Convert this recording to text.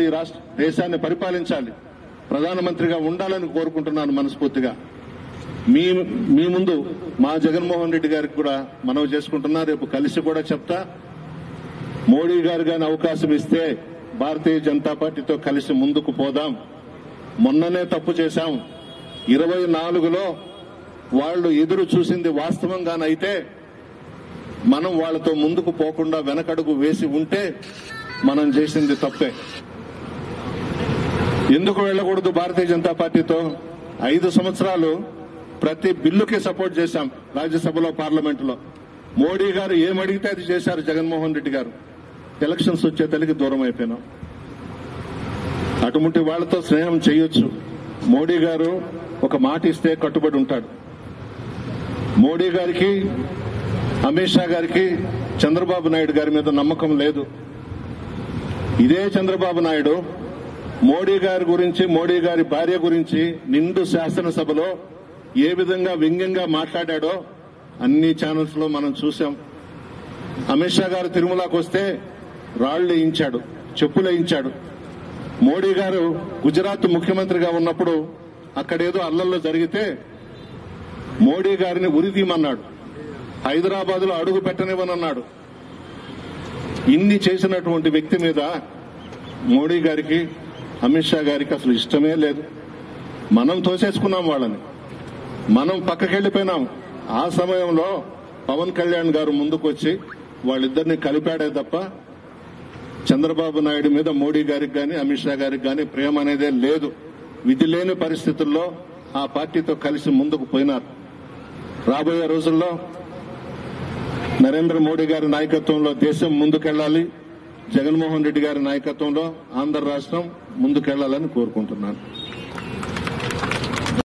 ఈ రాష్ట్ర దేశాన్ని పరిపాలించాలి, ప్రధానమంత్రిగా ఉండాలని కోరుకుంటున్నాను మనస్ఫూర్తిగా. మీ ముందు మా జగన్మోహన్ రెడ్డి గారికి కూడా మనవి చేసుకుంటున్నా. రేపు కలిసి కూడా చెప్తా. మోడీ గారు గాని అవకాశం ఇస్తే భారతీయ జనతా పార్టీతో కలిసి ముందుకు పోదాం. మొన్ననే తప్పు చేశాం. 24లో వాళ్ళు ఎదురు చూసింది వాస్తవంగానైతే మనం వాళ్లతో ముందుకు పోకుండా వెనకడుగు వేసి ఉంటే మనం చేసింది తప్పే. ఎందుకు వెళ్లకూడదు భారతీయ జనతా పార్టీతో? 5 సంవత్సరాలు ప్రతి బిల్లుకి సపోర్ట్ చేశాం రాజ్యసభలో, పార్లమెంటులో. మోడీ గారు ఏమడిగితే అది చేశారు జగన్మోహన్ రెడ్డి గారు. ఎలక్షన్స్ వచ్చే తల్లికి దూరం అయిపోయినాం. అటువంటి వాళ్లతో స్నేహం చేయొచ్చు. మోడీ గారు ఒక మాట ఇస్తే కట్టుబడి ఉంటాడు. మోడీ గారికి, అమిత్ షా గారికి చంద్రబాబు నాయుడు గారి మీద నమ్మకం లేదు. ఇదే చంద్రబాబు నాయుడు మోడీ గారి గురించి, మోడీ గారి భార్య గురించి నిండు శాసనసభలో ఏ విధంగా వ్యంగ్యంగా మాట్లాడాడో అన్ని ఛానల్స్ లో మనం చూశాం. అమిత్ షా గారు తిరుమలకు వస్తే రాళ్లు వేయించాడు, చెప్పులు వేయించాడు. మోడీ గారు గుజరాత్ ముఖ్యమంత్రిగా ఉన్నప్పుడు అక్కడేదో అల్లల్లో జరిగితే మోడీ గారిని ఉరిదీమన్నాడు. హైదరాబాద్ లో అడుగు పెట్టనివ్వనన్నాడు. ఇన్ని చేసినటువంటి వ్యక్తి మీద మోడీ గారికి, అమిత్ షా గారికి అసలు ఇష్టమే లేదు. మనం తోసేసుకున్నాం వాళ్ళని, మనం పక్కకెళ్లిపోయినాం. ఆ సమయంలో పవన్ కళ్యాణ్ గారు ముందుకొచ్చి వాళ్ళిద్దరిని కలిపాడే తప్ప చంద్రబాబు నాయుడు మీద మోడీ గారికి గాని, అమిత్ షా గారికి గాని ప్రేమ అనేదే లేదు. విధి లేని పరిస్థితుల్లో ఆ పార్టీతో కలిసి ముందుకు పోయినారు. రాబోయే రోజుల్లో నరేంద్ర మోడీ గారి నాయకత్వంలో దేశం ముందుకెళ్లాలి. జగన్మోహన్ రెడ్డి గారి నాయకత్వంలో ఆంధ్ర రాష్ట్రం ముందుకెళ్లాలని కోరుకుంటున్నాను.